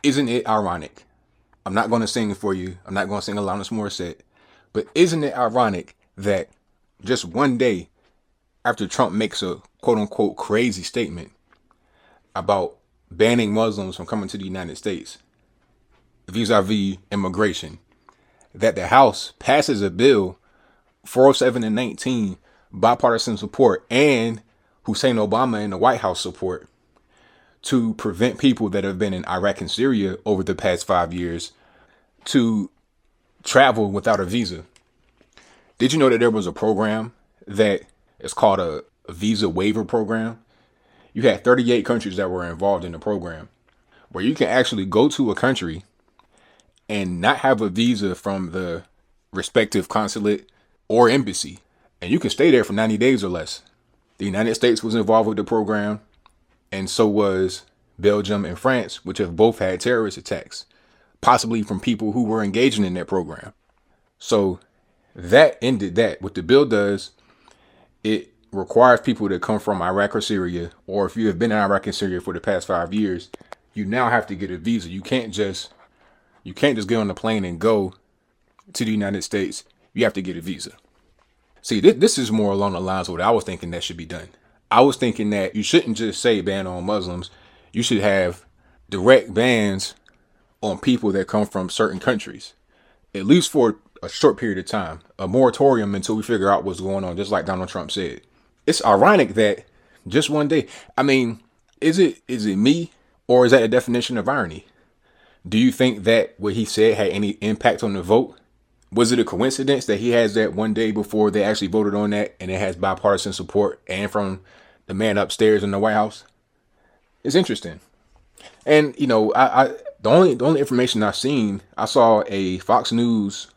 Isn't it ironic? I'm not going to sing for you. I'm not going to sing Alanis Morissette. But isn't it ironic that just one day after Trump makes a quote unquote crazy statement about banning Muslims from coming to the United States vis-a-vis immigration, that the House passes a bill 407 and 19, bipartisan support, and Hussein Obama and the White House support to prevent people that have been in Iraq and Syria over the past 5 years to travel without a visa. Did you know that there was a program that is called a Visa Waiver Program? You had 38 countries that were involved in the program where you can actually go to a country and not have a visa from the respective consulate or embassy. And you can stay there for 90 days or less. The United States was involved with the program, and so was Belgium and France, which have both had terrorist attacks, possibly from people who were engaging in that program. So that ended that. What the bill does, it requires people that come from Iraq or Syria, or if you have been in Iraq and Syria for the past 5 years, you now have to get a visa. You can't just get on the plane and go to the United States. You have to get a visa. See, this is more along the lines of what I was thinking that should be done. I was thinking that you shouldn't just say ban on Muslims. You should have direct bans on people that come from certain countries, at least for a short period of time, a moratorium until we figure out what's going on, just like Donald Trump said. It's ironic that just one day, I mean, is it me, or is that a definition of irony? Do you think that what he said had any impact on the vote? Was it a coincidence that he has that one day before they actually voted on that and it has bipartisan support and from the man upstairs in the White House? It's interesting. And, you know, the only information I've seen, I saw a Fox News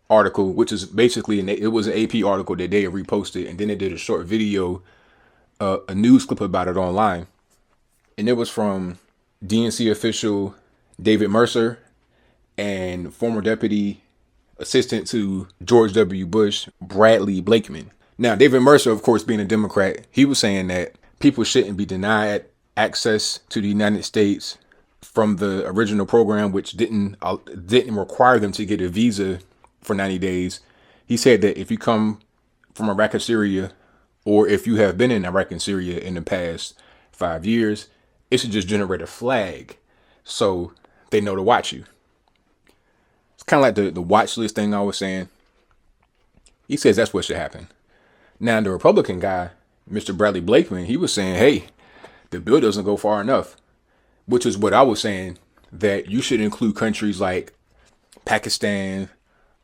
article, which is basically, it was an AP article that they reposted, and then they did a short video, a news clip about it online. And it was from DNC official David Mercer and former deputy assistant to George W. Bush, Bradley Blakeman. Now, David Mercer, of course, being a Democrat, he was saying that people shouldn't be denied access to the United States from the original program, which didn't require them to get a visa for 90 days. He said that if you come from Iraq or Syria, or if you have been in Iraq and Syria in the past 5 years, it should just generate a flag so they know to watch you. It's kind of like the watch list thing I was saying. He says that's what should happen. Now, the Republican guy, Mr. Bradley Blakeman, he was saying, hey, the bill doesn't go far enough, which is what I was saying, that you should include countries like Pakistan,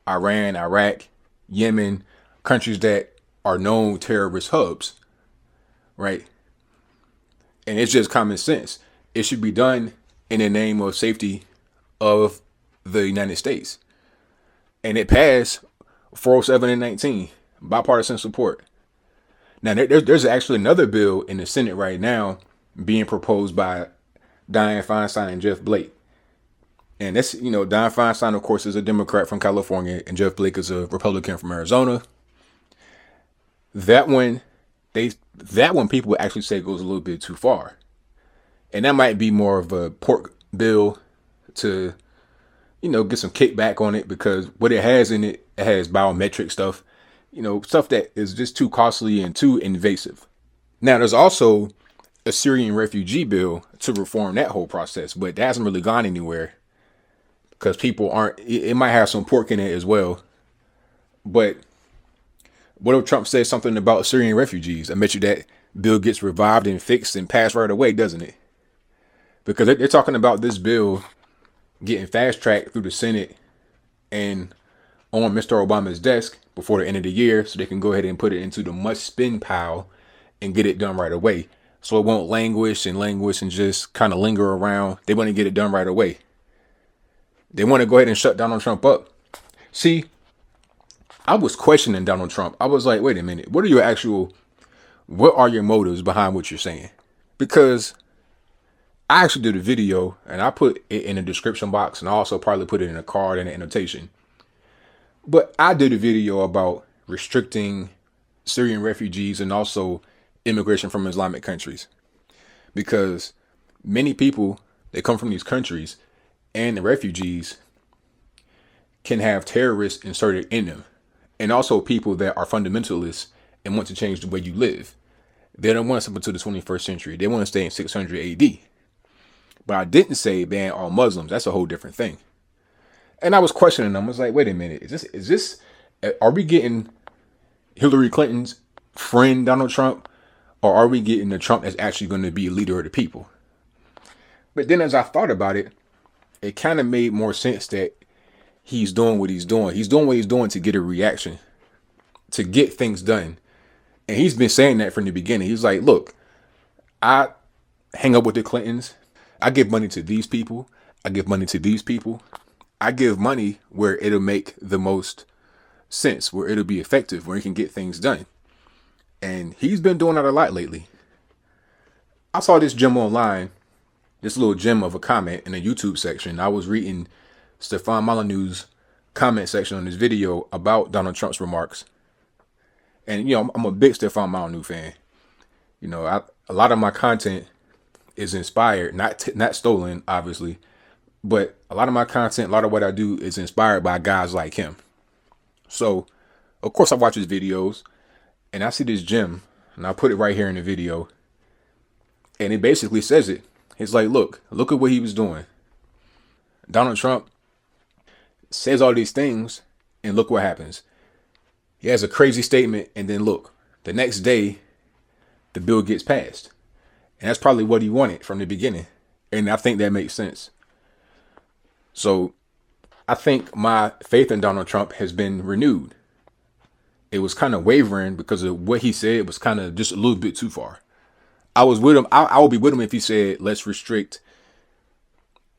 Iran, Iraq, Yemen, countries that are known terrorist hubs, right? And it's just common sense. It should be done in the name of safety of the United States. And it passed 407 and 19, bipartisan support. Now, there's actually another bill in the Senate right now being proposed by Dianne Feinstein and Jeff Blake. And that's, you know, Dianne Feinstein, of course, is a Democrat from California, and Jeff Blake is a Republican from Arizona. That one people actually say goes a little bit too far. And that might be more of a pork bill to, you know, get some kickback on it, because what it has in it, it has biometric stuff, you know, stuff that is just too costly and too invasive. Now, there's also a Syrian refugee bill to reform that whole process, but that hasn't really gone anywhere because people aren't, it might have some pork in it as well. But what if Trump says something about Syrian refugees? I bet you that bill gets revived and fixed and passed right away, doesn't it? Because they're talking about this bill getting fast tracked through the Senate and on Mr. Obama's desk before the end of the year, so they can go ahead and put it into the must spend pile and get it done right away. So it won't languish and just kind of linger around. They want to get it done right away. They want to go ahead and shut Donald Trump up. See, I was questioning Donald Trump. I was like, wait a minute, what are your motives behind what you're saying? Because I actually did a video and I put it in the description box, and I also probably put it in a card and an annotation. But I did a video about restricting Syrian refugees and also immigration from Islamic countries, because many people They come from these countries, and the refugees can have terrorists inserted in them, and also people that are fundamentalists and want to change the way you live. They don't want us up until the 21st century. They want to stay in 600 AD. But I didn't say ban all Muslims. That's a whole different thing. And I was questioning them. I was like, wait a minute. Are we getting Hillary Clinton's friend, Donald Trump? Or are we getting the Trump that's actually going to be a leader of the people? But then as I thought about it, it kind of made more sense that he's doing what he's doing. He's doing what he's doing to get a reaction, to get things done. And he's been saying that from the beginning. He's like, look, I hang up with the Clintons. I give money to these people. I give money to these people. I give money where it'll make the most sense, where it'll be effective, where he can get things done. And he's been doing that a lot lately. I saw this gem online, this little gem of a comment in the YouTube section. I was reading Stefan Molyneux's comment section on this video about Donald Trump's remarks. And, I'm a big Stefan Molyneux fan. A lot of my content is inspired, not stolen, obviously, but a lot of my content, a lot of what I do is inspired by guys like him. So, of course, I watch his videos. And I see this gem, and I'll put it right here in the video. And it basically says it. It's like, look at what he was doing. Donald Trump says all these things, and look what happens. He has a crazy statement, and then look, the next day, the bill gets passed. And that's probably what he wanted from the beginning. And I think that makes sense. So I think my faith in Donald Trump has been renewed. It was kind of wavering because of what he said was kind of just a little bit too far. I was with him. I would be with him if he said, let's restrict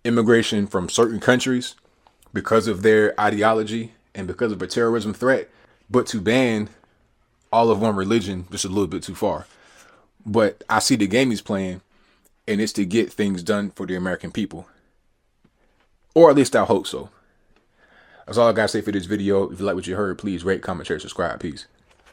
immigration from certain countries because of their ideology and because of a terrorism threat. But to ban all of one religion, just a little bit too far. But I see the game he's playing, and it's to get things done for the American people. Or at least I hope so. That's all I got to say for this video. If you like what you heard, please rate, comment, share, subscribe. Peace.